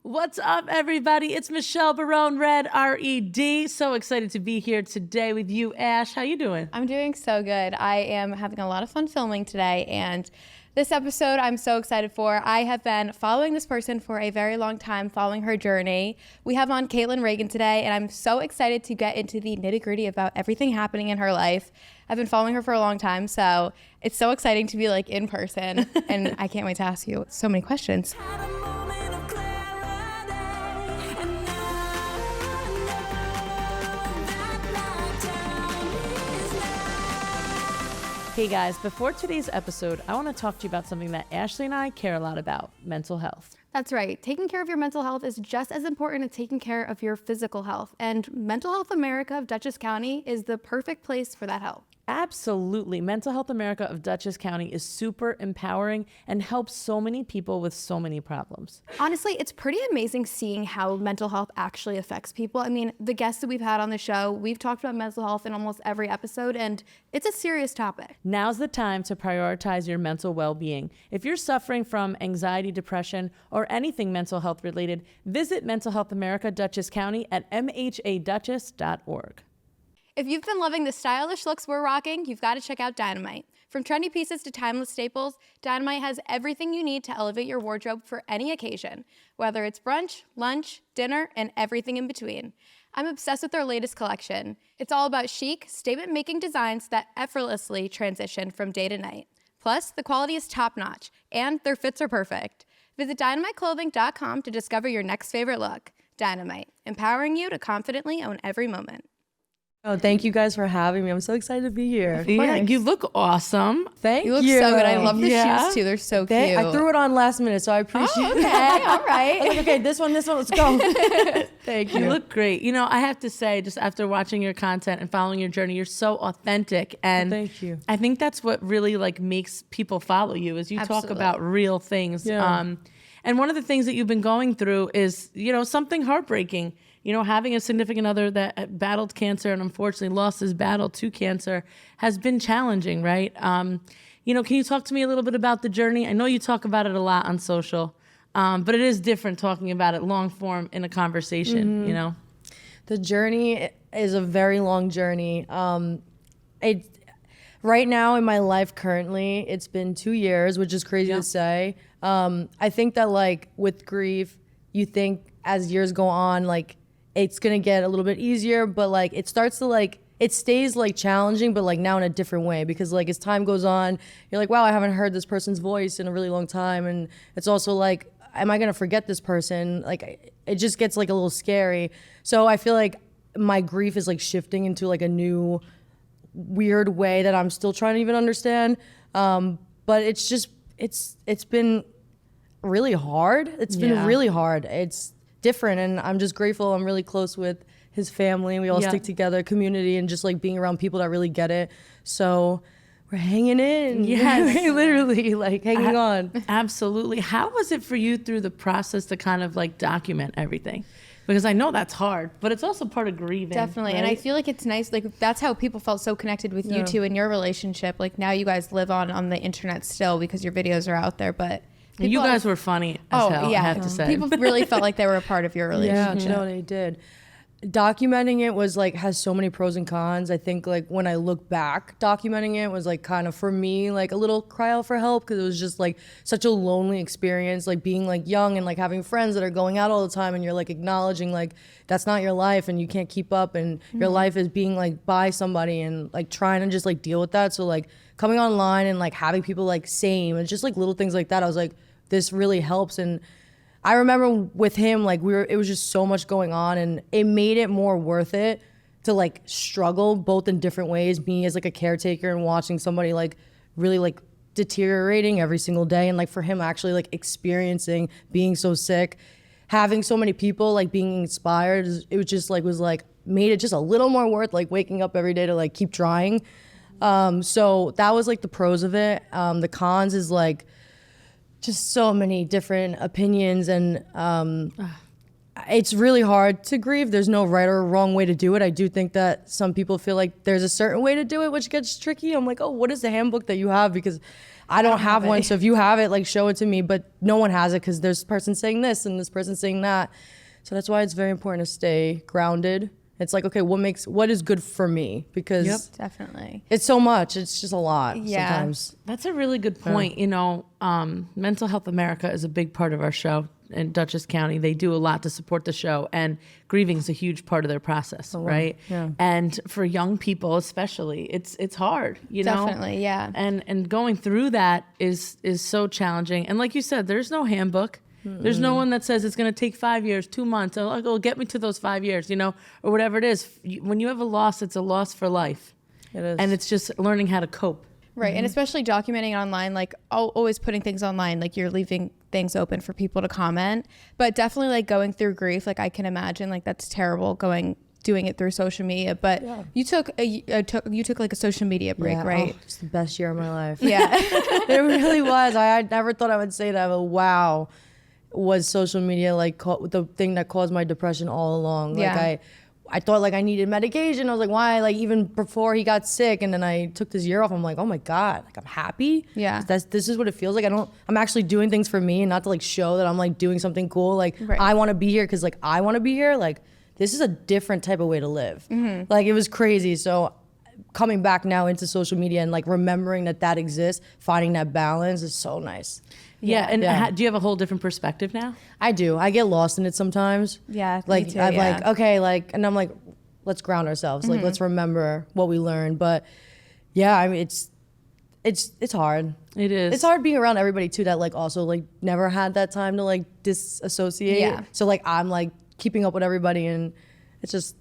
What's up, everybody? It's Michelle Barone, Red, R-E-D. So excited to be here today with you, Ash. How you doing? I'm doing so good. I am having a lot of fun filming today, and this episode I'm so excited for. I have been following this person for a very long time, following her journey. We have on Kaitlin Reagan today, and I'm so excited to get into the nitty-gritty about everything happening in her life. I've been following her for a long time, so it's so exciting to be like in person, and I can't wait to ask you so many questions. Hey guys, before today's episode, I want to talk to you about something that Ashleigh and I care a lot about, mental health. That's right. Taking care of your mental health is just as important as taking care of your physical health. And Mental Health America of Dutchess County is the perfect place for that help. Absolutely. Mental Health America of Dutchess County is super empowering and helps so many people with so many problems. Honestly, it's pretty amazing seeing how mental health actually affects people. I mean, the guests that we've had on the show, we've talked about mental health in almost every episode, and it's a serious topic. Now's the time to prioritize your mental well-being. If you're suffering from anxiety, depression, or anything mental health related, visit Mental Health America Dutchess County at mhaduchess.org. If you've been loving the stylish looks we're rocking, you've got to check out Dynamite. From trendy pieces to timeless staples, Dynamite has everything you need to elevate your wardrobe for any occasion, whether it's brunch, lunch, dinner, and everything in between. I'm obsessed with their latest collection. It's all about chic, statement-making designs that effortlessly transition from day to night. Plus, the quality is top-notch, and their fits are perfect. Visit dynamiteclothing.com to discover your next favorite look. Dynamite, empowering you to confidently own every moment. Oh, thank you guys for having me. I'm so excited to be here. Yeah, you look awesome. Thank you. You look so good. I love the shoes too. They're so cute. I threw it on last minute, so I appreciate it. Okay, all right. I was like, okay, this one, let's go. Thank you. You look great. You know, I have to say, just after watching your content and following your journey, you're so authentic. And thank you. I think that's what really like makes people follow you, is you talk about real things. Yeah. And one of the things that you've been going through is, you know, something heartbreaking. You know, having a significant other that battled cancer and unfortunately lost his battle to cancer has been challenging, right? You know, can you talk to me a little bit about the journey? I know you talk about it a lot on social, but it is different talking about it long form in a conversation, you know? The journey is a very long journey. Right now in my life currently, it's been 2 years, which is crazy to say. I think that like with grief, you think as years go on, like, it's gonna get a little bit easier, but like it starts to like, it stays like challenging, but like now in a different way, because like as time goes on, you're like, wow, I haven't heard this person's voice in a really long time. And it's also like, am I gonna forget this person? Like it just gets like a little scary. So I feel like my grief is like shifting into like a new weird way that I'm still trying to even understand. But it's just, it's been really hard. It's been really hard. It's different, and I'm just grateful. I'm really close with his family. We all stick together, community, and just like being around people that really get it. So we're hanging in. Yes. Literally like hanging on. Absolutely. How was it for you through the process to kind of like document everything? Because I know that's hard, but it's also part of grieving. Definitely. Right? And I feel like it's nice. Like that's how people felt so connected with you two in your relationship. Like now you guys live on the internet still because your videos are out there, but you guys were funny as hell, I have to say. People really felt like they were a part of your relationship. Yeah, no, they did. Documenting it was like, has so many pros and cons. I think like when I look back, documenting it was like kind of for me like a little cry out for help, because it was just like such a lonely experience, like being like young and like having friends that are going out all the time, and you're like acknowledging like that's not your life and you can't keep up, and your life is being like by somebody, and like trying to just like deal with that. So like coming online and like having people like same, and just like little things like that, I was like, this really helps. And I remember with him, like it was just so much going on, and it made it more worth it to like struggle both in different ways. Me as like a caretaker and watching somebody like really like deteriorating every single day, and like for him actually like experiencing being so sick, having so many people like being inspired. It was just like made it just a little more worth like waking up every day to like keep trying. So that was like the pros of it. The cons is like just so many different opinions, and it's really hard to grieve. There's no right or wrong way to do it. I do think that some people feel like there's a certain way to do it, which gets tricky. I'm like, oh, what is the handbook that you have? Because I don't have one. So if you have it, like show it to me, but no one has it because there's person saying this and this person saying that. So that's why it's very important to stay grounded. It's like, okay, what is good for me? Because Definitely. it's so much. It's just a lot Yeah. sometimes. That's a really good point. You know, Mental Health America is a big part of our show in Dutchess County. They do a lot to support the show, and grieving is a huge part of their process, right? Yeah. And for young people especially, it's hard, you know? Definitely, yeah. And going through that is so challenging. And like you said, there's no handbook. There's no one that says it's going to take 5 years, 2 months. It'll get me to those 5 years, you know, or whatever it is. When you have a loss, it's a loss for life. It is. And it's just learning how to cope. Right, and especially documenting online, like always putting things online, like you're leaving things open for people to comment. But definitely like going through grief, like I can imagine like that's terrible doing it through social media. But you took like a social media break, right? Oh, it's the best year of my life. Yeah. It really was. I never thought I would say that, but wow, was social media like the thing that caused my depression all along. Yeah. Like I thought like I needed medication. I was like, why? Like even before he got sick, and then I took this year off. I'm like, oh my God, like I'm happy. Yeah. This is what it feels like. I'm actually doing things for me and not to like show that I'm like doing something cool. Like Right. I want to be here because like I want to be here. Like this is a different type of way to live. Like it was crazy. So coming back now into social media and like remembering that exists, finding that balance is so nice. Yeah. And do you have a whole different perspective now? I do. I get lost in it sometimes. Yeah, me Like too, I'm yeah. like, okay, like, and I'm like, let's ground ourselves. Like let's remember what we learned. But yeah, I mean it's hard. It is. It's hard being around everybody too that like also like never had that time to like disassociate. Yeah. So like I'm like keeping up with everybody and it's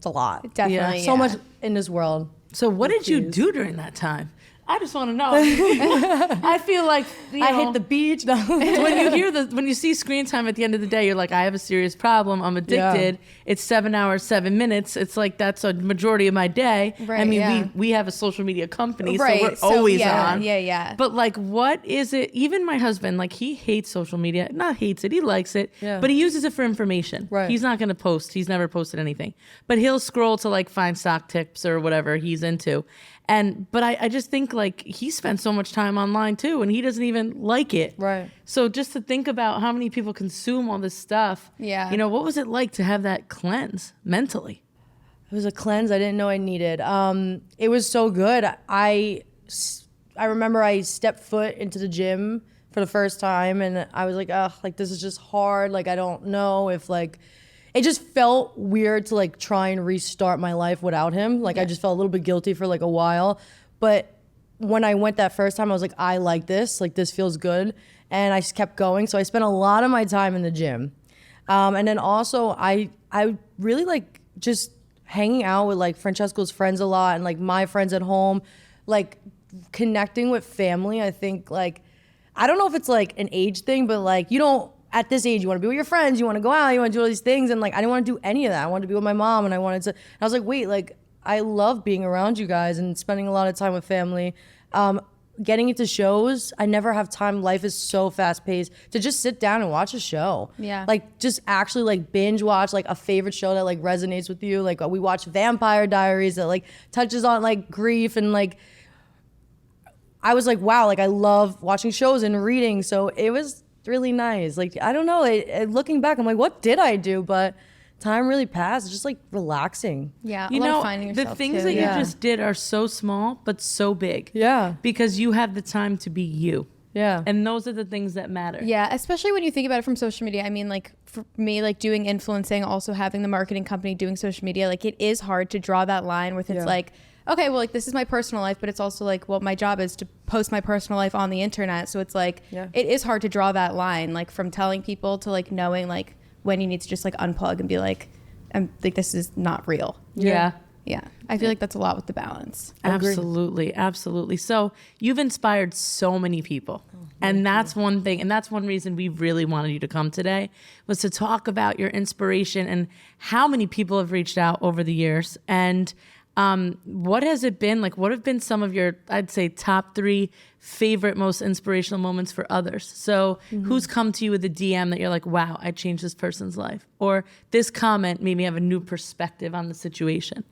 a lot. Definitely, So yeah. much in this world. So what did you do during that time? I just want to know. I feel like I hit the beach. No. when you see screen time at the end of the day, you're like, I have a serious problem. I'm addicted. It's 7 hours, 7 minutes. It's like that's a majority of my day. I Right, mean, yeah. we have a social media company, Right, so we're so, always yeah, on. yeah. But like, what is it? Even my husband, like, he hates social media. Not hates it. He likes it. Yeah. But he uses it for information. Right. He's not going to post. He's never posted anything. But he'll scroll to like find stock tips or whatever he's into. But I just think like he spends so much time online too, and he doesn't even like it. Right. So just to think about how many people consume all this stuff. Yeah. You know, what was it like to have that cleanse mentally? It was a cleanse I didn't know I needed. It was so good. I remember I stepped foot into the gym for the first time and I was like, ugh, like this is just hard. Like I don't know if like, it just felt weird to like try and restart my life without him. Like I just felt a little bit guilty for like a while. But when I went that first time, I was like, I like this feels good. And I just kept going. So I spent a lot of my time in the gym. And then also I really like just hanging out with like Francesco's friends a lot and like my friends at home, like connecting with family. I think like, I don't know if it's like an age thing, but like you don't, at this age, you want to be with your friends, you want to go out, you want to do all these things. And like, I didn't want to do any of that. I wanted to be with my mom and I was like, wait, like I love being around you guys and spending a lot of time with family. Getting into shows, I never have time. Life is so fast paced to just sit down and watch a show. Yeah. Like just actually like binge watch like a favorite show that like resonates with you. Like we watch Vampire Diaries that like touches on like grief and like, I was like, wow, like I love watching shows and reading. So it was really nice. Like, I don't know, looking back, I'm like, what did I do? But time really passed. It's just like relaxing. Yeah, You a lot know, of finding yourself the things too, that yeah. you just did are so small, but so big. Yeah. Because you have the time to be you. Yeah. And those are the things that matter. Yeah, especially when you think about it from social media. I mean, like for me, like doing influencing, also having the marketing company doing social media, like it is hard to draw that line with it's like, okay, well, like this is my personal life, but it's also like, well, my job is to post my personal life on the internet. So it's like, it is hard to draw that line, like from telling people to like knowing like when you need to just like unplug and be like, this is not real. Yeah. Yeah. I feel like that's a lot with the balance. Absolutely. Absolutely. So you've inspired so many people. And that's one thing. And that's one reason we really wanted you to come today was to talk about your inspiration and how many people have reached out over the years. And what has it been like? What have been some of your, I'd say, top 3 favorite, most inspirational moments for others? So who's come to you with a DM that you're like, wow, I changed this person's life? Or this comment made me have a new perspective on the situation?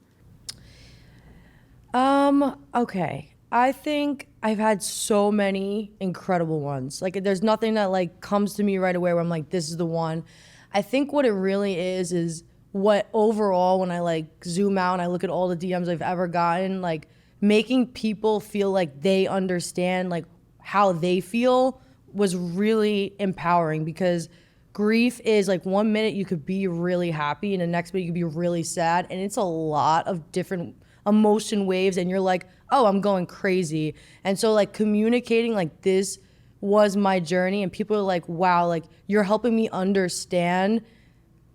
Okay. I think I've had so many incredible ones. Like there's nothing that like comes to me right away where I'm like, this is the one. I think what it really is what overall when I like zoom out and I look at all the DMs I've ever gotten, like making people feel like they understand like how they feel was really empowering, because grief is like 1 minute you could be really happy and the next minute you could be really sad, and it's a lot of different emotion waves, and you're like, oh, I'm going crazy. And so like communicating like this was my journey, and people are like, wow, like you're helping me understand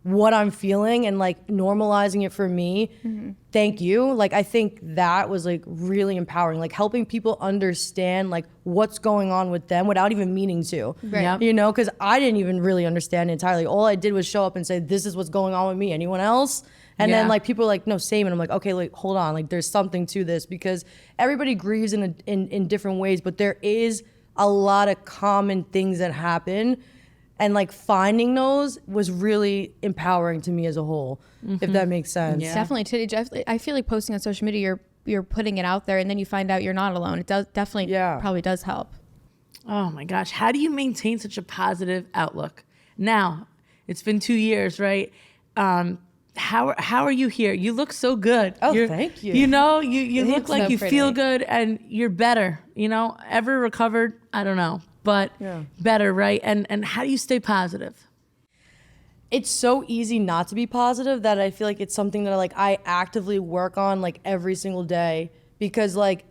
what I'm feeling and like normalizing it for me. Thank you. Like I think that was like really empowering, like helping people understand like what's going on with them without even meaning to. Right. Yep. You know, because I didn't even really understand it entirely. All I did was show up and say, this is what's going on with me. Anyone else? And then Yeah. like people are like, no, same. And I'm like, okay, like hold on, like there's something to this, because everybody grieves in different ways, but there is a lot of common things that happen. And like finding those was really empowering to me as a whole, if that makes sense. Yeah. Definitely. I feel like posting on social media, you're putting it out there, and then you find out you're not alone. It does definitely probably does help. Oh my gosh, how do you maintain such a positive outlook? Now, it's been 2 years, right? How are you here? You look so good. Oh, thank you. You know, you look It's like so you pretty. feel good and you're better. You know, ever recovered? I don't know, but better, right? And how do you stay positive? It's so easy not to be positive that I feel like it's something that like I actively work on like every single day, because like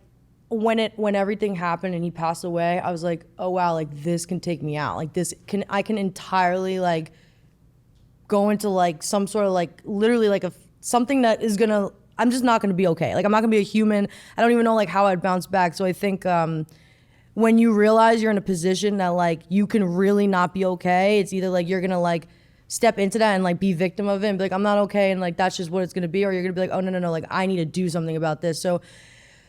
when everything happened and he passed away, I was like, oh wow, like this can take me out. Like I can entirely like go into like some sort of like literally like something that is gonna, I'm just not gonna be okay. Like I'm not gonna be a human. I don't even know like how I'd bounce back. So I think when you realize you're in a position that like you can really not be okay, it's either like you're gonna like step into that and like be victim of it and be like, I'm not okay, and like that's just what it's gonna be, or you're gonna be like, oh no, like I need to do something about this. So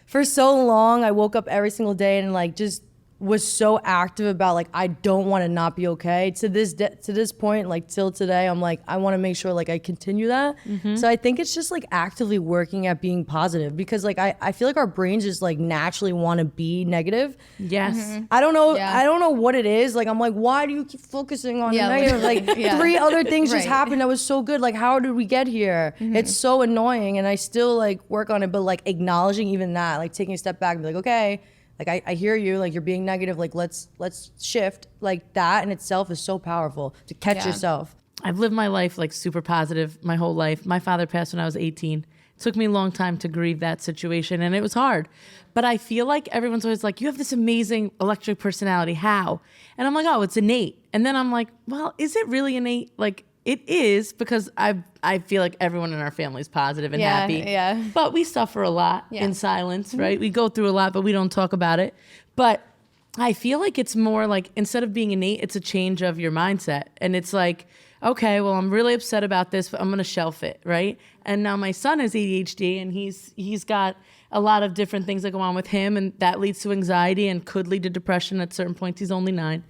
for so long I woke up every single day and like just was so active about like I don't want to not be okay. To this point, like till today, I'm like I want to make sure like I continue that. So I think it's just like actively working at being positive, because like I feel like our brains just like naturally want to be negative. Yes. I don't know. Yeah. I don't know what it is. Like I'm like, why do you keep focusing on the Yeah, negative? Like yeah. 3 other things just Right. happened that was so good. Like how did we get here? It's so annoying, and I still like work on it. But like acknowledging even that, like taking a step back and be like, okay, like I hear you. Like you're being negative. Like let's shift. Like that in itself is so powerful to catch Yeah. yourself. I've lived my life like super positive my whole life. My father passed when I was 18. It took me a long time to grieve that situation, and it was hard. But I feel like everyone's always like, you have this amazing electric personality. How? And I'm like, oh, it's innate. And then I'm like, well, is it really innate? Like, it is, because I feel like everyone in our family is positive and Yeah, happy. yeah. But we suffer a lot Yeah. in silence, right? We go through a lot, but we don't talk about it. But I feel like it's more like, instead of being innate, it's a change of your mindset. And it's like, okay, well, I'm really upset about this, but I'm going to shelf it, right? And now my son has ADHD, and he's got a lot of different things that go on with him, and that leads to anxiety and could lead to depression at certain points. He's only 9.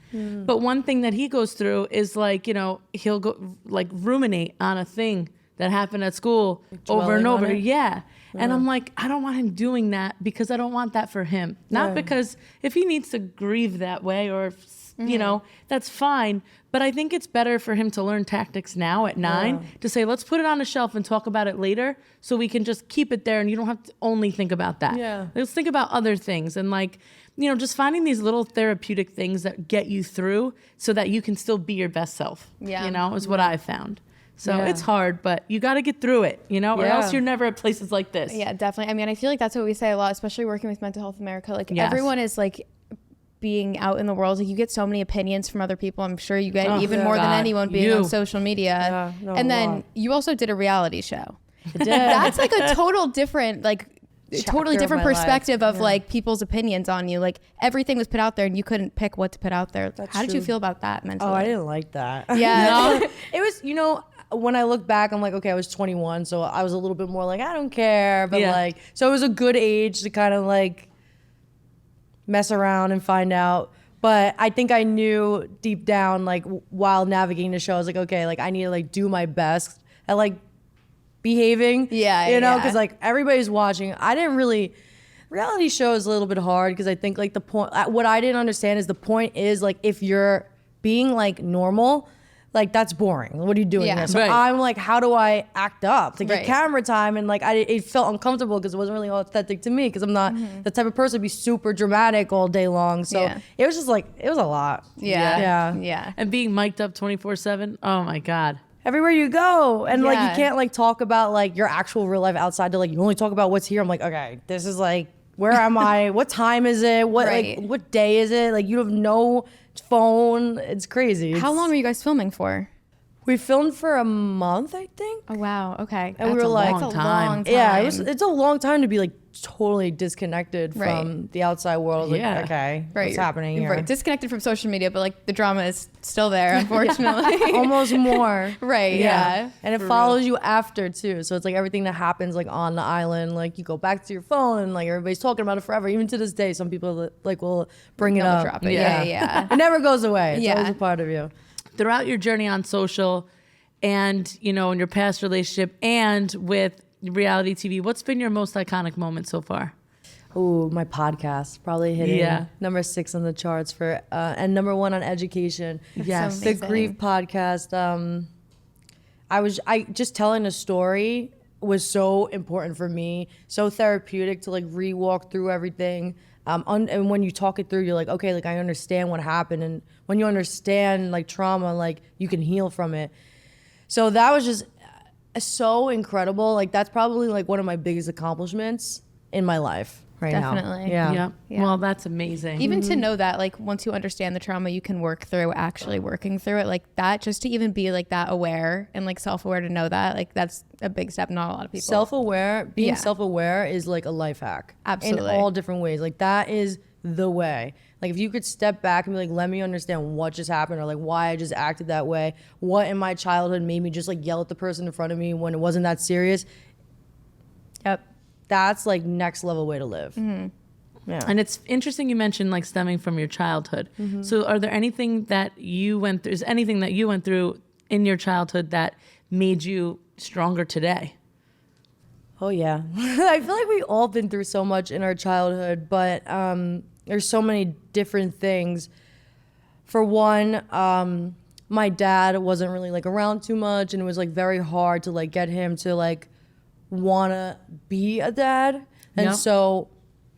But one thing that he goes through is like, you know, he'll go like ruminate on a thing that happened at school over and dwelling on over. it? Yeah. And I'm like, I don't want him doing that, because I don't want that for him. Not because if he needs to grieve that way, or, you know, that's fine. But I think it's better for him to learn tactics now at 9 to say, let's put it on a shelf and talk about it later, so we can just keep it there and you don't have to only think about that. Yeah. Let's think about other things, and like, you know, just finding these little therapeutic things that get you through so that you can still be your best self. Yeah. You know, is what I've found. So Yeah. it's hard, but you got to get through it, you know, or Yeah. else you're never at places like this. Yeah, definitely. I mean, I feel like that's what we say a lot, especially working with Mental Health America. Like Yes. everyone is like being out in the world. Like you get so many opinions from other people. I'm sure you get even more than God. anyone being You. on social media. Yeah, no, and a then lot. you also did a reality show. It did. That's like a total different, like totally Chapter of different my life. perspective of Yeah. like people's opinions on you. Like everything was put out there and you couldn't pick what to put out there. That's How did you true. feel about that mentally? Oh, I didn't like that. Yeah. It was, you know, when I look back, I'm like, okay, I was 21, so I was a little bit more like, I don't care, but Yeah. like, so it was a good age to kind of like mess around and find out. But I think I knew deep down, like while navigating the show, I was like, okay, like I need to like do my best at like behaving. Yeah, you know, yeah. because like everybody's watching. I didn't really. reality show is a little bit hard because I think like the point, what I didn't understand is the point is like if you're being like normal, like that's boring. What are you doing Yeah. there? So Right. I'm like, how do I act up to get Right. camera time? And like it felt uncomfortable because it wasn't really authentic to me because I'm not the type of person to be super dramatic all day long. So Yeah. it was just like, it was a lot. Yeah. And being mic'd up 24/7. Oh my God. Everywhere you go. And like Yeah. you can't like talk about like your actual real life outside to like you only talk about what's here. I'm like, okay, this is like where am I? What time is it? What Right. like what day is it? Like you have no phone. It's crazy. How long were you guys filming for? We filmed for a month, I think. Oh wow. Okay. And we That's were a like, long That's a time. long time. yeah, it's a long time to be like totally disconnected Right. from the outside world. Like, Yeah. okay, Right. what's happening here? Right. Disconnected from social media, but like the drama is still there, unfortunately. Almost more. Right. Yeah. And it follows you after too. So it's like everything that happens like on the island, like you go back to your phone and like everybody's talking about it forever. Even to this day, some people like will bring it They'll up. drop it. Yeah. It never goes away. It's Yeah. always a part of you. Throughout your journey on social and, you know, in your past relationship and with reality TV, what's been your most iconic moment so far? Ooh, my podcast probably hitting Yeah. number 6 on the charts for and number 1 on education. Yes. so The amazing. grief podcast. I just telling a story was so important for me, so therapeutic to like re-walk through everything. And when you talk it through, you're like, okay, like I understand what happened, and when you understand like trauma, like you can heal from it. So that was just so incredible. Like that's probably like one of my biggest accomplishments in my life right now. Definitely. Yeah. Yep. Yeah. Well, that's amazing. Even to know that, like, once you understand the trauma, you can work through actually working through it. Like that, just to even be like that aware and like self-aware to know that, like that's a big step. Not a lot of people. Being Yeah. self-aware is like a life hack. Absolutely. In all different ways. Like that is the way. Like if you could step back and be like, let me understand what just happened or like why I just acted that way. What in my childhood made me just like yell at the person in front of me when it wasn't that serious. Yep. That's like next level way to live. Yeah. And it's interesting you mentioned like stemming from your childhood. So are there anything that you went through, is anything that you went through in your childhood that made you stronger today? Oh yeah. I feel like we all been through so much in our childhood, but there's so many different things. For one, my dad wasn't really like around too much, and it was like very hard to like get him to like wanna be a dad. And Yep. so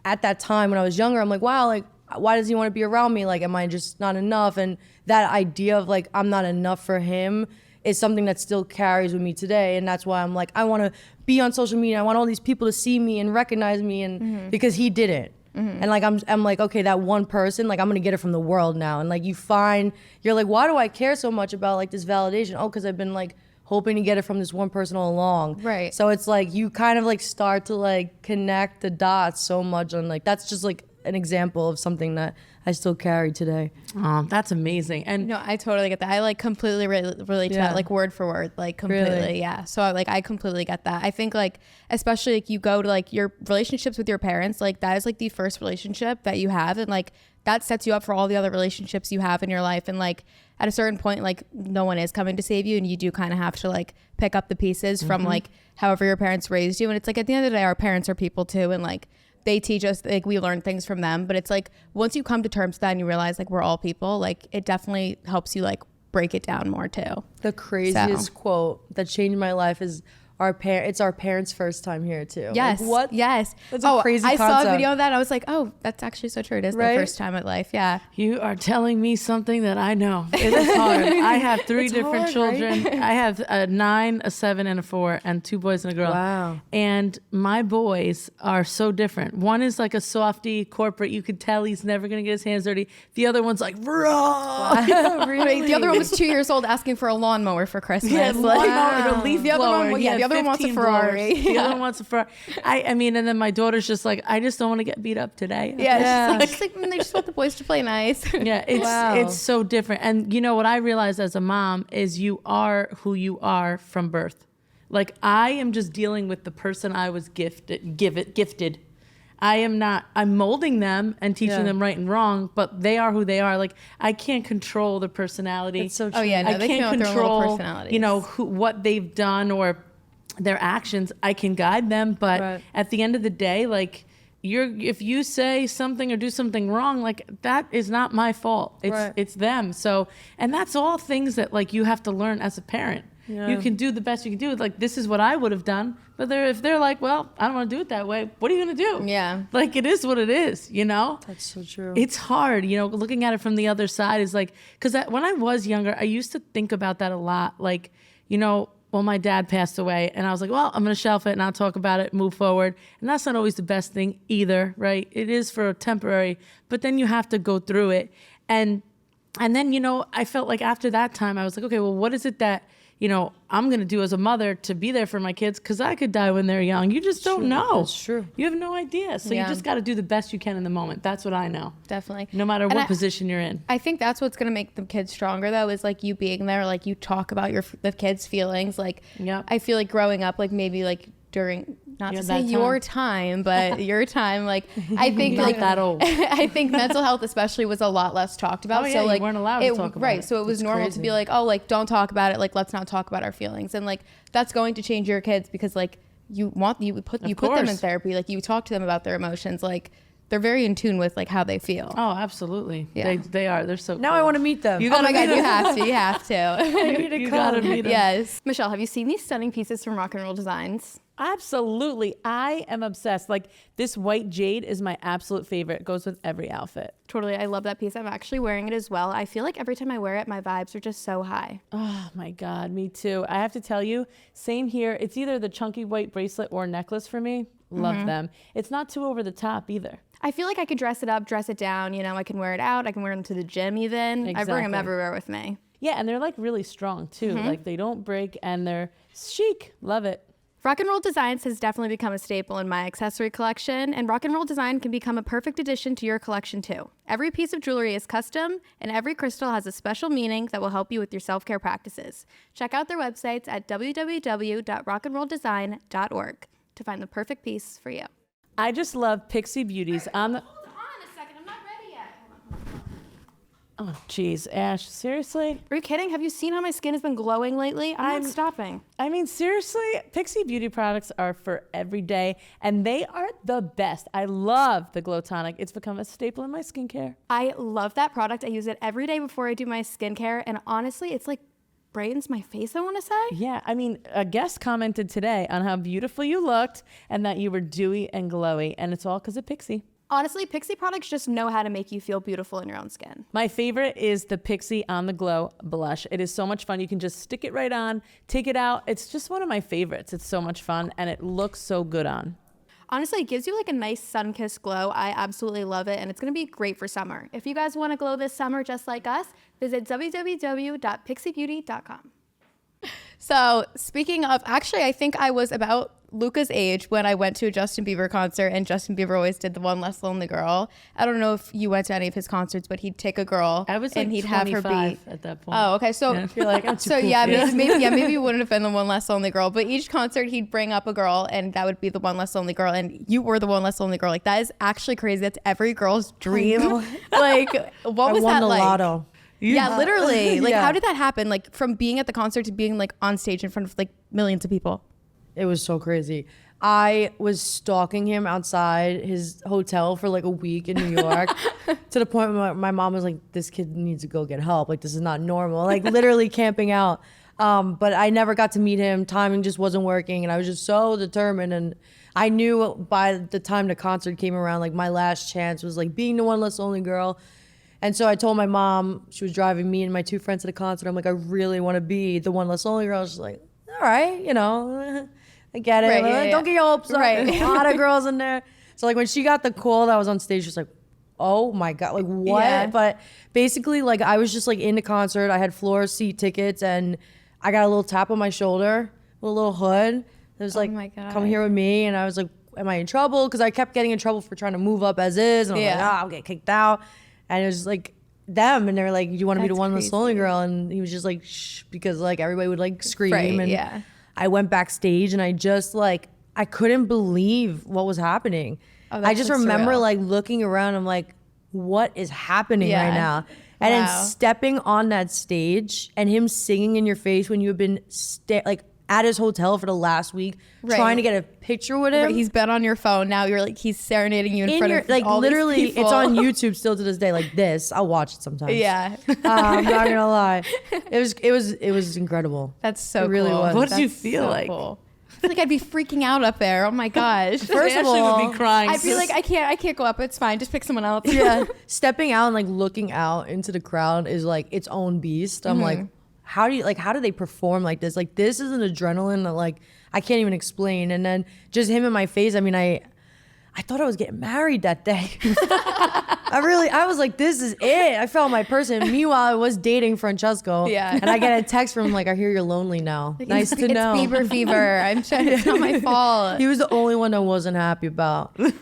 at that time when I was younger, I'm like, wow, like why does he want to be around me? Like, am I just not enough? And that idea of like I'm not enough for him is something that still carries with me today. And that's why I'm like, I want to be on social media. I want all these people to see me and recognize me, and because he didn't. And like I'm like, okay, that one person, like I'm gonna get it from the world now. And like you're like, why do I care so much about like this validation? Oh, because I've been like hoping to get it from this one person all along. Right. So it's like you kind of like start to like connect the dots so much, and like that's just like an example of something that I still carry today. Oh, that's amazing. And No, I totally get that. I like completely relate to Yeah. that, like word for word, like completely. Really? Yeah. So I completely get that. I think like, especially like you go to like your relationships with your parents, like that is like the first relationship that you have. And like that sets you up for all the other relationships you have in your life. And like at a certain point, like no one is coming to save you, and you do kind of have to like pick up the pieces from like however your parents raised you. And it's like at the end of the day, our parents are people too. And like, they teach us, like we learn things from them, but it's like once you come to terms with that and you realize like we're all people, like it definitely helps you like break it down more too. The craziest quote that changed my life is it's our parents' first time here too. Yes. Like, what? Yes. That's a crazy I saw a concept. video of that. I was like, oh, that's actually so true. It is Right? their first time at life. Yeah. you are telling me something that I know. It is hard. I have 3 It's different hard, right? children. I have a 9, a 7, and a 4, and 2 boys and a girl. Wow. And my boys are so different. One is like a softy corporate. You could tell he's never going to get his hands dirty. The other one's like, raw. Right. The other one was 2 years old asking for a lawnmower for Christmas. Yeah, Like, lawnmower, a leaf The other blower. one, He yeah, had the other one wants a 15 Ferrari. blowers. The other one wants a Ferrari. I mean, and then my daughter's just like, I just don't want to get beat up today. Yeah. She's like, they just want the boys to play nice. Yeah, it's Wow. it's so different. And you know what I realized as a mom is you are who you are from birth. Like I am just dealing with the person I was gifted. I am not, I'm molding them and teaching Yeah. them right and wrong, but they are who they are. Like I can't control their personality. It's so true. Oh, yeah, no, I they can't came with their own little control, personalities. you know, what they've done or their actions. I can guide them, but Right. at the end of the day, like if you say something or do something wrong, like that is not my fault. It's them. So, and that's all things that like you have to learn as a parent. You can do the best you can do. Like, this is what I would have done. But if they're like, well, I don't want to do it that way, what are you going to do? Yeah. Like, it is what it is, you know? That's so true. It's hard, you know, looking at it from the other side is like, because when I was younger, I used to think about that a lot. Like, you know, well, my dad passed away and I was like, well, I'm going to shelf it and I'll talk about it, move forward. And that's not always the best thing either, right? It is for a temporary, but then you have to go through it. And then, you know, I felt like after that time, I was like, okay, well, what is it that, you know, I'm going to do as a mother to be there for my kids? Because I could die when they're young. You just don't know. That's true. You have no idea. So you just got to do the best you can in the moment. That's what I know. Definitely. No matter what position you're in. I think that's what's going to make the kids stronger, though, is like you being there, like you talk about the kids' feelings. Like, I feel like growing up, like maybe like during, not to say your time, but your time, like I think Not like that old. I think mental health especially was a lot less talked about. Oh, yeah, so like you weren't allowed to talk about right. it. So it was It's normal crazy. to be like, oh, like don't talk about it. Like let's not talk about our feelings. And like that's going to change your kids because like you put them in course. therapy. Like you talk to them about their emotions. Like they're very in tune with like how they feel. Oh, absolutely. Yeah. They are. They're so Now cool. I want to meet them. You Oh my gotta God, meet you them. have to. You have to. You gotta meet them. Yes. Michelle, have you seen these stunning pieces from Rock and Roll Designs? Absolutely. I am obsessed. Like, this white jade is my absolute favorite. It goes with every outfit. Totally. I love that piece. I'm actually wearing it as well. I feel like every time I wear it, my vibes are just so high. Oh my God, me too. I have to tell you, same here. It's either the chunky white bracelet or necklace for me. Love them. It's not too over the top either. I feel like I could dress it up, dress it down. You know, I can wear it out. I can wear them to the gym even. I bring them Exactly. everywhere with me. Yeah, and they're like really strong too. Like, they don't break and they're chic. Love it. Rock and Roll Designs has definitely become a staple in my accessory collection, and Rock and Roll Design can become a perfect addition to your collection too. Every piece of jewelry is custom, and every crystal has a special meaning that will help you with your self-care practices. Check out their websites at www.rockandrolldesign.org to find the perfect piece for you. I just love Pixie Beauties on the... Hold on a second, I'm not ready yet. Oh, geez, Ash, seriously? Are you kidding? Have you seen how my skin has been glowing lately? I'm not stopping. I mean, seriously, Pixie Beauty products are for every day, and they are the best. I love the Glow Tonic. It's become a staple in my skincare. I love that product. I use it every day before I do my skincare, and honestly, it's like brightens my face, I want to say. Yeah, I mean, a guest commented today on how beautiful you looked and that you were dewy and glowy, and it's all because of Pixie. Honestly, Pixie products just know how to make you feel beautiful in your own skin. My favorite is the Pixie On The Glow blush. It is so much fun. You can just stick it right on, take it out. It's just one of my favorites. It's so much fun, and it looks so good on. Honestly, it gives you like a nice sun-kissed glow. I absolutely love it, and it's going to be great for summer. If you guys want to glow this summer just like us, visit www.pixiebeauty.com. So speaking of, actually, I think I was about Luca's age when I went to a Justin Bieber concert, and Justin Bieber always did the One Less Lonely Girl. I don't know if you went to any of his concerts, but he'd take a girl I was and like he'd have her 25 be. at that point. Oh, okay. So Yeah, I feel like I'm too so cool yeah, for this. maybe you wouldn't have been the One Less Lonely Girl, but each concert he'd bring up a girl, and that would be the One Less Lonely Girl, and you were the One Less Lonely Girl. Like, that is actually crazy. That's every girl's dream. Like, what I was won that the like? lotto. Yeah, literally. Like, Yeah. how did that happen? Like, from being at the concert to being like on stage in front of like millions of people. It was so crazy. I was stalking him outside his hotel for like a week in New York to the point where my mom was like, this kid needs to go get help. Like, this is not normal. Like, literally camping out. But I never got to meet him. Timing just wasn't working. And I was just so determined. And I knew by the time the concert came around, like, my last chance was like being the One Less Lonely Girl. And so I told my mom, she was driving me and my two friends to the concert. I'm like, I really want to be the One Less Lonely Girl. She's like, all right, you know, I get it. Right, Like, yeah, don't get your hopes up. Right. There's a lot of girls in there. So like when she got the call that I was on stage, she was like, oh my God, like what? Yeah. But basically, like, I was just like in the concert. I had floor seat tickets and I got a little tap on my shoulder, a little hood. It was like, my God. come here with me. And I was like, am I in trouble? Because I kept getting in trouble for trying to move up as is. And I was like, I'll get kicked out. And it was like them. And they were like, you want to be the That's One Less crazy. Lonely Girl? And he was just like, shh, because like everybody would like scream. Right, and yeah. I went backstage and I just like, I couldn't believe what was happening. Oh, I that's just so remember surreal. like looking around. I'm like, what is happening Yeah. right now? And Wow. then stepping on that stage and him singing in your face when you have been like at his hotel for the last week Right. trying to get a picture with him. Right, he's been on your phone. Now you're like, he's serenading you in front of like all literally, these people. it's on YouTube still to this day. Like this, I'll watch it sometimes. Yeah. I'm not gonna lie. It was incredible. That's so It really cool. was. What did you That's feel so like? cool. I feel like I'd be freaking out up there. Oh my gosh. First of Ashley all, would be crying. I'd be like, I can't go up. It's fine. Just pick someone else. yeah, stepping out and like looking out into the crowd is like its own beast. I'm like, how do they perform like this? Like this is an adrenaline that like I can't even explain. And then just him in my face. I mean, I thought I was getting married that day. I was like, this is it. I found my person. Meanwhile, I was dating Francesco. Yeah. And I get a text from him like, I hear you're lonely now. Nice to know. It's Bieber fever. I'm sure it's not my fault. He was the only one I wasn't happy about that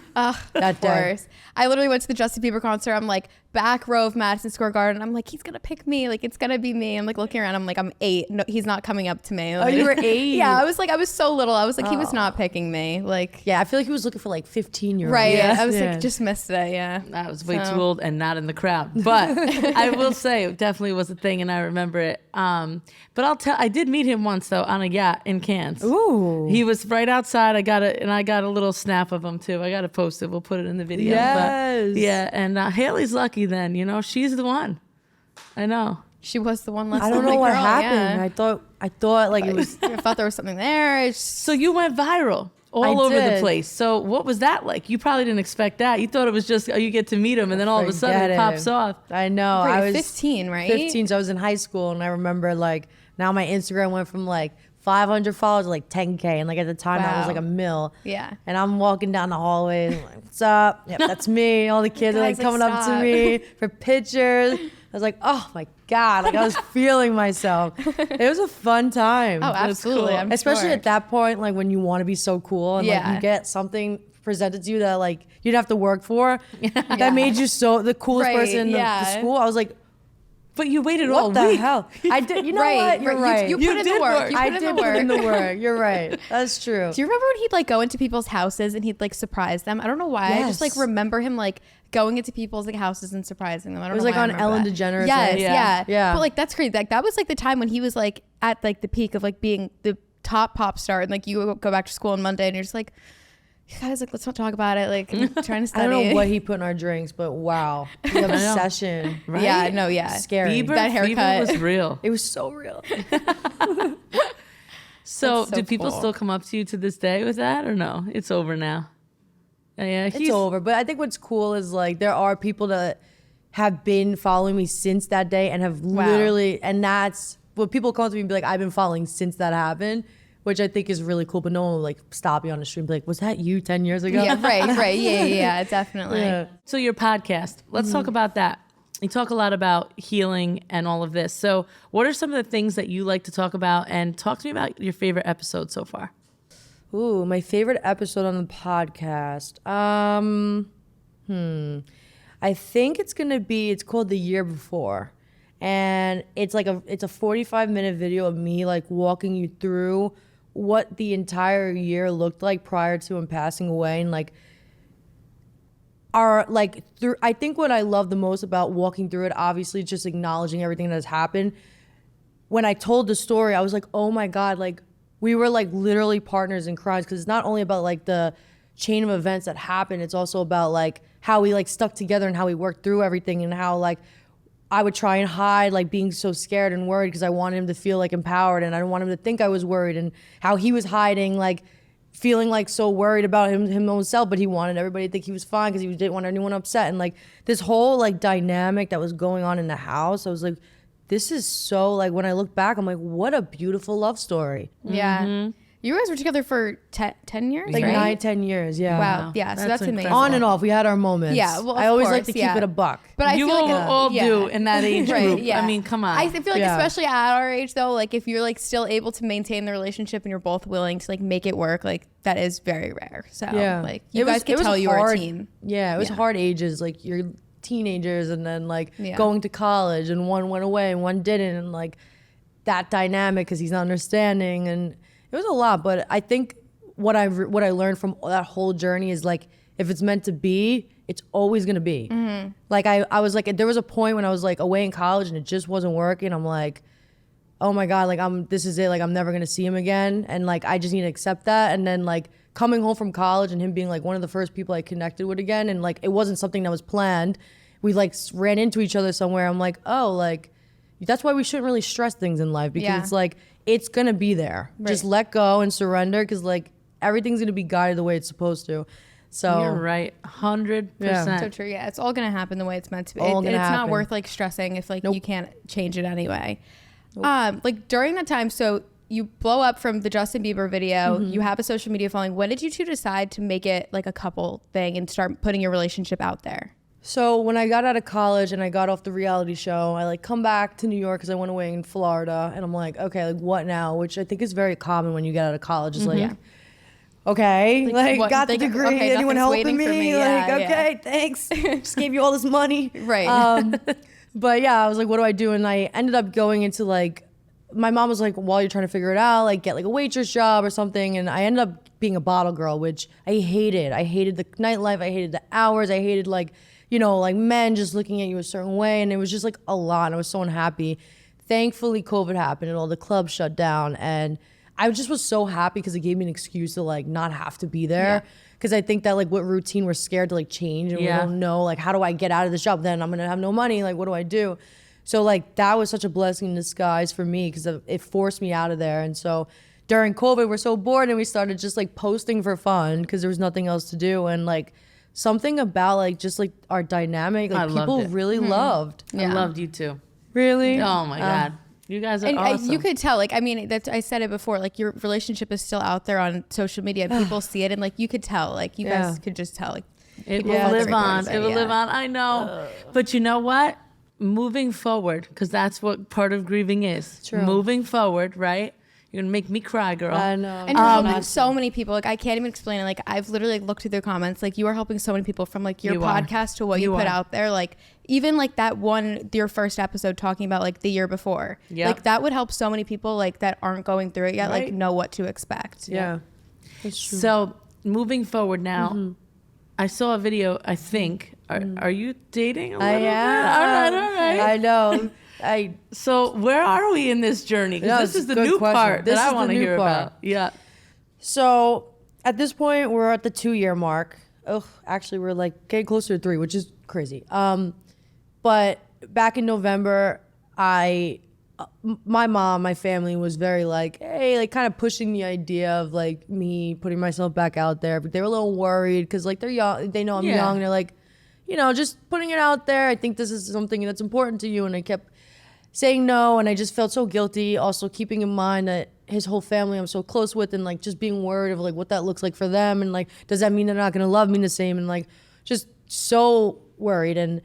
Of day. course. I literally went to the Justin Bieber concert. I'm like back row of Madison Square Garden. I'm like, he's gonna pick me. Like it's gonna be me. I'm like looking around. I'm like, I'm 8. No, he's not coming up to me. Like, Oh, you were 8? Yeah, I was so little. I was like, he was not picking me. Like, Yeah, I feel like he was looking for like 15-year-olds. right. Yeah. I was Yeah. like, just missed it. Yeah. I was way So- too old and not in the crowd. But I will say it definitely was a thing and I remember it. But I did meet him once though on a yacht in Cannes. Ooh. He was right outside. I got a little snap of him too. I got to post it. We'll put it in the video. Yes. But yeah, and Haley's lucky then, she's the one. I know. She was the one less I don't know lonely what girl, happened. Yeah. I thought like it was. I thought there was something there. It's just, So you went viral all I over the did. place. So what was that like? You probably didn't expect that. You thought it was just, you get to meet him and then all of a sudden Forget it pops it. off. I know. Right, I was 15, right? 15, so I was in high school, and I remember like now my Instagram went from like 500 followers to like 10K, and like at the time I was Wow. like a mil. Yeah. And I'm walking down the hallway, and I'm like, what's up? Yep, that's me. All the kids are like Guys, like, coming up to stop. me for pictures. I was like, oh my God, like I was feeling myself. It was a fun time. Oh, absolutely. cool. I'm Especially sure. at that point, like when you want to be so cool and like Yeah. you get something presented to you that like you'd have to work for, that made you so the coolest Right, person in the yeah. school. I was like, But you waited all what the week. hell? I did. You know Right, what? You're right. right. You You put in the did work. work. You I put in did the put work. in the work. You're right. That's true. Do you remember when he'd like go into people's houses and he'd like surprise them? I don't know why. I just like Yes. remember him like going into people's like houses and surprising them. I don't It was know like why I on remember Ellen that. DeGeneres, Yes, right? yeah. Yeah. But like that's crazy. Like that was like the time when he was like at like the peak of like being the top pop star, and like you go back to school on Monday and you're just like, guys, like let's not talk about it. Like I'm trying to study. I don't know what he put in our drinks, but wow, the obsession. Right? Yeah, no, yeah. Scary. Bieber, That haircut. Bieber was real. It was so real. So, That's so do people cool. still come up to you to this day with that or no? It's over now. Yeah, It's over. But I think what's cool is like there are people that have been following me since that day and have Wow. literally, and that's what people come to me and be like, I've been following since that happened, which I think is really cool. But no one will like stop you on the street and be like, was that you 10 years ago? Yeah, right. Yeah, definitely. Yeah. So your podcast, let's talk about that. You talk a lot about healing and all of this. So what are some of the things that you like to talk about? And talk to me about your favorite episode so far. Ooh, my favorite episode on the podcast. I think it's called The Year Before. And it's like it's a 45-minute video of me like walking you through what the entire year looked like prior to him passing away, and like I think what I love the most about walking through it, obviously just acknowledging everything that has happened. When I told the story, I was like, oh my God, like we were like literally partners in crimes, because it's not only about like the chain of events that happened, it's also about like how we like stuck together and how we worked through everything, and how like I would try and hide like being so scared and worried because I wanted him to feel like empowered, and I didn't want him to think I was worried, and how he was hiding like feeling like so worried about him himself, but he wanted everybody to think he was fine because he didn't want anyone upset. And like this whole like dynamic that was going on in the house, I was like, this is so like, when I look back, I'm like, what a beautiful love story. Yeah. You guys were together for 10 years, Like right? 9-10 years, yeah. Wow. Yeah. So That's that's amazing. incredible. On and off, we had our moments. Yeah, well, of I always like course, to keep yeah. it a buck. But I you feel like all yeah. do in that age Right, group. yeah. I mean, come on. I feel like Yeah. especially at our age though, like if you're like still able to maintain the relationship and you're both willing to like make it work, like that is very rare. So Yeah. like you It was- guys it can was tell you were a hard. team. Yeah, it was Yeah. hard ages. Like you're teenagers, and then like Yeah. going to college, and one went away and one didn't, and like that dynamic because he's not understanding, and it was a lot. But I think what I learned from that whole journey is like, if it's meant to be, it's always gonna be. Like I was like, there was a point when I was like away in college and it just wasn't working. I'm like, oh my God, like this is it. Like I'm never going to see him again. And like, I just need to accept that. And then like coming home from college and him being like one of the first people I connected with again. And like, it wasn't something that was planned. We like ran into each other somewhere. I'm like, oh, like that's why we shouldn't really stress things in life, because it's like, it's going to be there. Right. Just let go and surrender, because like everything's going to be guided the way it's supposed to. So you're right, 100%. So true. Yeah, it's all gonna happen the way it's meant to be. All And gonna it's not happen. worth like stressing if like you can't change it anyway. Like during that time, so you blow up from the Justin Bieber video. You have a social media following. When did you two decide to make it like a couple thing and start putting your relationship out there? So when I got out of college and I got off the reality show, I like come back to New York because I went away in Florida, and I'm like, okay, like what now? Which I think is very common when you get out of college. It's like, okay, like what- got the like, degree. okay, Anyone nothing's helping waiting for me? me. Like, Yeah, okay, thanks. Just gave you all this money. Right. But yeah, I was like, what do I do? And I ended up going into like, my mom was like, while you're trying to figure it out, like get like a waitress job or something. And I ended up being a bottle girl, which I hated. I hated the nightlife. I hated the hours. I hated like, you know, like men just looking at you a certain way. And it was just like a lot. And I was so unhappy. Thankfully, COVID happened and all the clubs shut down. And I just was so happy because it gave me an excuse to like not have to be there. Because I think that like what routine we're scared to like change, and we don't know like, how do I get out of this job? Then I'm gonna have no money. Like, what do I do? So like that was such a blessing in disguise for me, because it forced me out of there. And so during COVID, we're so bored and we started just like posting for fun because there was nothing else to do. And like something about like just like our dynamic, like people really loved. I loved you too. Really? Oh my God. You guys are And awesome. you could tell, like, I mean, that's, I said it before, like your relationship is still out there on social media. People see it, and like you could tell, like you guys could just tell, like it people will felt live the on. reverse, It will live on. I know. But you know what? Moving forward, because that's what part of grieving is. True. Moving forward, right? You're going to make me cry, girl. I know. And you're helping so many people. Like I can't even explain it. Like I've literally like, looked through their comments. Like you are helping so many people, from like your You are. podcast to what you You put are. out there. Like even like that one, your first episode talking about like the year before. Yep. Like that would help so many people like that aren't going through it yet. Like Right. know what to expect. Yeah. So moving forward now, I saw a video, I think. Are you dating a little I bit? am. All right. I know. So where are we in this journey? Because Yeah, this it's is the a good new question. part This that I is the want to new hear part. about. Yeah. So at this point, we're at the 2-year mark. Oh, actually, we're like getting closer to 3, which is crazy. But back in November, my mom, my family was very like, hey, like kind of pushing the idea of like me putting myself back out there. But they were a little worried because like they're young, they know I'm Yeah. young. They're like, you know, just putting it out there. I think this is something that's important to you. And I kept saying no, and I just felt so guilty. Also keeping in mind that his whole family I'm so close with, and like just being worried of like what that looks like for them, and like does that mean they're not gonna love me the same, and like just so worried. And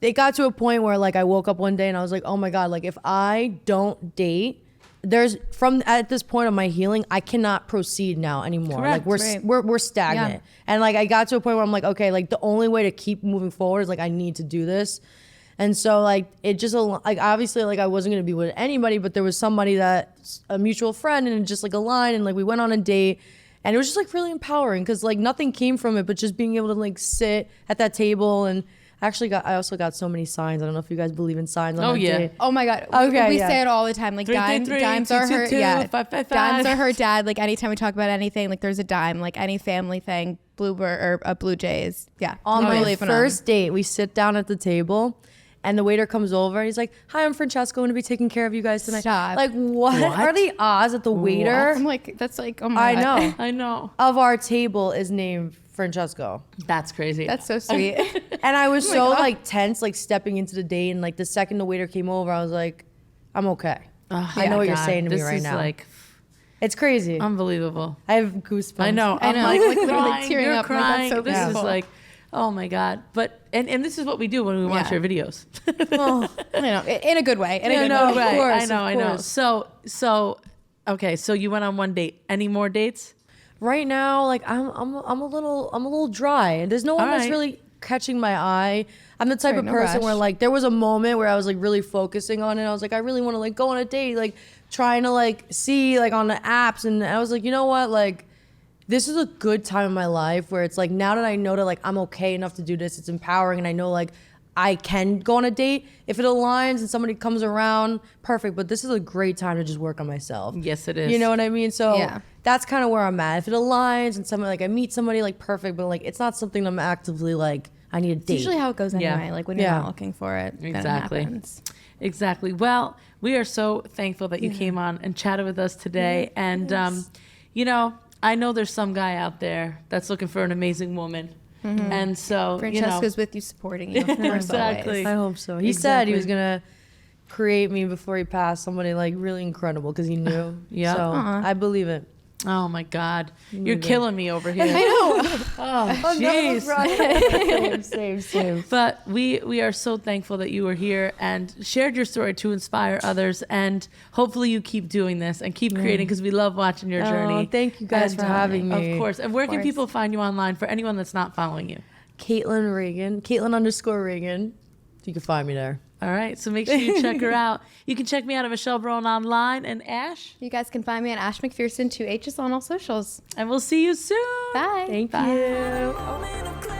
it got to a point where like I woke up one day and I was like, oh my God, like if I don't date, at this point of my healing, I cannot proceed now anymore. Correct, like right. we're stagnant. Yeah. And like I got to a point where I'm like, okay, like the only way to keep moving forward is like I need to do this. And so like it just like obviously like I wasn't gonna be with anybody, but there was somebody that's a mutual friend, and it just like aligned, and like we went on a date, and it was just like really empowering because like nothing came from it, but just being able to like sit at that table. And I also got so many signs. I don't know if you guys believe in signs on that date. Oh my God. Okay, we yeah. say it all the time. Like 333, dimes are her 222, 555. dimes are her dad. Like anytime we talk about anything, like there's a dime. Like any family thing, Bluebird or Blue Jays. Yeah. On we my believe in 'em. first date, we sit down at the table, and the waiter comes over and he's like, hi, I'm Francesco. I'm going to be taking care of you guys tonight. Stop. Like, what are the odds that the waiter I'm like, that's like, oh my I God. know I know. of our table is named Francesco? That's crazy. That's so sweet. And I was so God. like tense, like stepping into the date. And like the second the waiter came over, I was like, I'm okay. I know what you're saying to me this right is now. like It's crazy. unbomelievable. I have goosebumps. I know. I know. I'm Like, literally crying, tearing you're up. I'm like, that's crying. so This is beautiful. like, oh my God. But and this is what we do when we watch Yeah. your videos. I know. In a good way. In a Yeah, good no, way. of Right. course, I of know. course. So okay. So you went on one date. Any more dates? Right now, like I'm a little dry. There's no one All that's right. really catching my eye. I'm the type Right, of no person rush. where like there was a moment where I was like really focusing on it. I was like, I really want to like go on a date, like trying to like see like on the apps, and I was like, you know what, like this is a good time in my life where it's like now that I know that like I'm okay enough to do this, it's empowering, and I know like I can go on a date. If it aligns and somebody comes around, perfect. But this is a great time to just work on myself. Yes, it is. You know what I mean? So Yeah. that's kind of where I'm at. If it aligns and somebody like I meet somebody like perfect, but like it's not something I'm actively like I need a date. It's usually how it goes anyway. Yeah. Like when you're Yeah. not looking for it, then it Exactly. happens. Exactly. Well, we are so thankful that you came on and chatted with us today. And, you know, I know there's some guy out there that's looking for an amazing woman. And so, Francesca's with you, supporting you. Of course, Exactly. always. I hope so. He said he was gonna create me before he passed somebody like really incredible because he knew. Yeah. So I believe it. oh my God, you're killing me over here. I know. Oh, jeez. Same. But we are so thankful that you were here and shared your story to inspire others. And hopefully you keep doing this and keep creating because we love watching your journey. Thank you guys And, for having me. Of course. And where can course. people find you online for anyone that's not following you? Kaitlin Reagan, Kaitlin_Reagan. You can find me there. All right. So make sure you check her out. You can check me out at Michelle Barone online. And Ash, You guys can find me at Ash McPherson, 2 H's on all socials. and we'll see you soon. Bye. Thank Bye. you. All in a club.